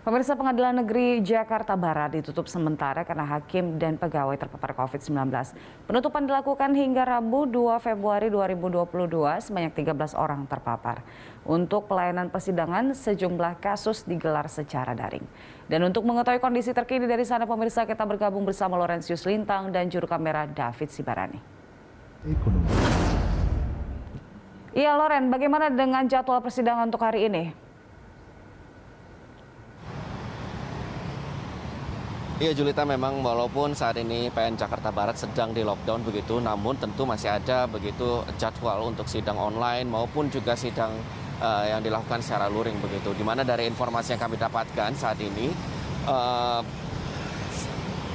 Pemirsa, Pengadilan Negeri Jakarta Barat ditutup sementara karena hakim dan pegawai terpapar COVID-19. Penutupan dilakukan hingga Rabu 2 Februari 2022, sebanyak 13 orang terpapar. Untuk pelayanan persidangan, sejumlah kasus digelar secara daring. Dan untuk mengetahui kondisi terkini dari sana, pemirsa, kita bergabung bersama Laurentius Lintang dan juru kamera David Sibarani. Iya, Loren, bagaimana dengan jadwal persidangan untuk hari ini? Iya Julita, memang walaupun saat ini PN Jakarta Barat sedang di lockdown begitu, namun tentu masih ada begitu jadwal untuk sidang online maupun juga sidang yang dilakukan secara luring begitu. Di mana dari informasi yang kami dapatkan saat ini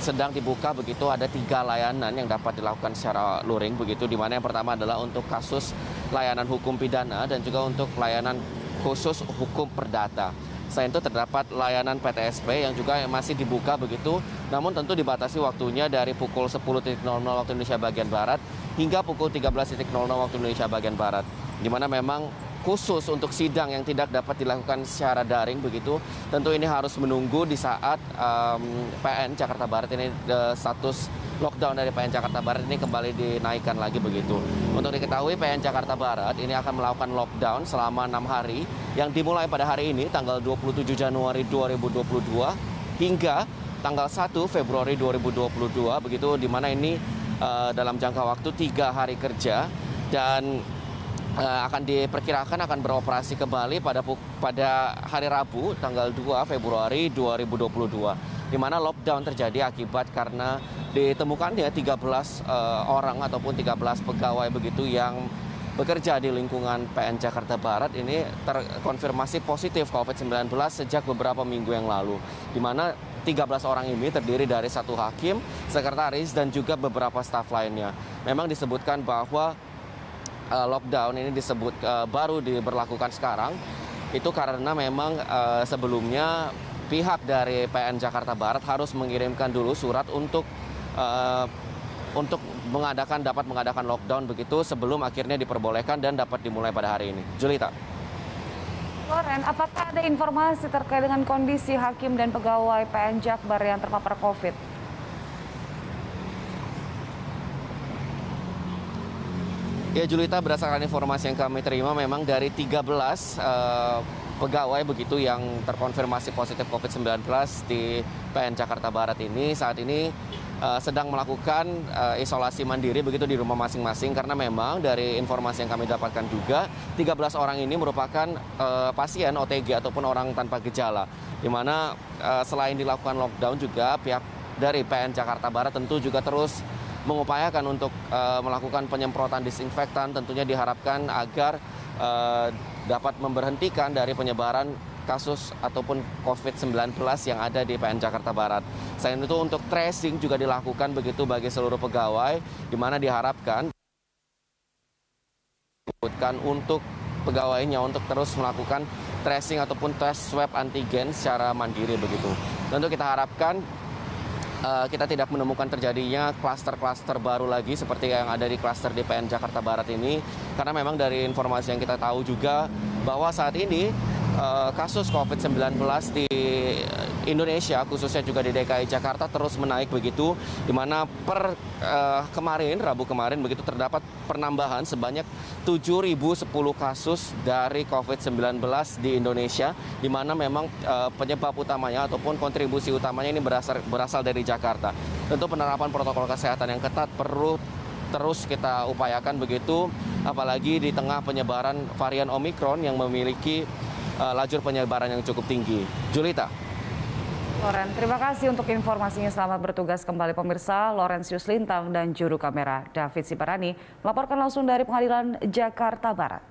sedang dibuka begitu, ada 3 layanan yang dapat dilakukan secara luring begitu, di mana yang pertama adalah untuk kasus layanan hukum pidana dan juga untuk layanan khusus hukum perdata. Selain itu terdapat layanan PTSP yang juga masih dibuka begitu, namun tentu dibatasi waktunya dari pukul 10.00 waktu Indonesia bagian Barat hingga pukul 13.00 waktu Indonesia bagian Barat. Di mana memang khusus untuk sidang yang tidak dapat dilakukan secara daring begitu, tentu ini harus menunggu di saat PN Jakarta Barat ini status lockdown dari PN Jakarta Barat ini kembali dinaikkan lagi begitu. Untuk diketahui, PN Jakarta Barat ini akan melakukan lockdown selama 6 hari yang dimulai pada hari ini tanggal 27 Januari 2022 hingga tanggal 1 Februari 2022 begitu, di mana ini dalam jangka waktu 3 hari kerja dan akan diperkirakan akan beroperasi kembali pada hari Rabu tanggal 2 Februari 2022, di mana lockdown terjadi akibat karena ditemukannya 13 orang ataupun 13 pegawai begitu yang bekerja di lingkungan PN Jakarta Barat ini terkonfirmasi positif COVID-19 sejak beberapa minggu yang lalu, di mana 13 orang ini terdiri dari 1 hakim, sekretaris, dan juga beberapa staf lainnya. Memang disebutkan bahwa lockdown ini baru diberlakukan sekarang, itu karena memang sebelumnya pihak dari PN Jakarta Barat harus mengirimkan dulu surat untuk dapat mengadakan lockdown begitu sebelum akhirnya diperbolehkan dan dapat dimulai pada hari ini. Julita. Loren, apakah ada informasi terkait dengan kondisi hakim dan pegawai PN Jakbar yang terpapar COVID? Ya Julita, berdasarkan informasi yang kami terima memang dari 13 pegawai begitu yang terkonfirmasi positif COVID-19 di PN Jakarta Barat ini saat ini sedang melakukan isolasi mandiri begitu di rumah masing-masing, karena memang dari informasi yang kami dapatkan juga 13 orang ini merupakan pasien OTG ataupun orang tanpa gejala, di mana selain dilakukan lockdown juga pihak dari PN Jakarta Barat tentu juga terus mengupayakan untuk melakukan penyemprotan disinfektan, tentunya diharapkan agar dapat memberhentikan dari penyebaran kasus ataupun COVID-19 yang ada di PN Jakarta Barat. Selain itu untuk tracing juga dilakukan begitu bagi seluruh pegawai, di mana diharapkan untuk pegawainya untuk terus melakukan tracing ataupun tes swab antigen secara mandiri begitu. Tentu kita harapkan kita tidak menemukan terjadinya klaster-klaster baru lagi seperti yang ada di klaster di PN Jakarta Barat ini, karena memang dari informasi yang kita tahu juga bahwa saat ini kasus COVID-19 di Indonesia, khususnya juga di DKI Jakarta, terus menaik begitu, di mana per Rabu kemarin begitu terdapat penambahan sebanyak 7.010 kasus dari COVID-19 di Indonesia, di mana memang penyebab utamanya ataupun kontribusi utamanya ini berasal dari Jakarta. Tentu penerapan protokol kesehatan yang ketat perlu terus kita upayakan begitu, apalagi di tengah penyebaran varian Omikron yang memiliki lajur penyebaran yang cukup tinggi. Julita. Loren, terima kasih untuk informasinya. Selamat bertugas kembali pemirsa. Laurentius Lintang dan juru kamera David Sibarani melaporkan langsung dari Pengadilan Jakarta Barat.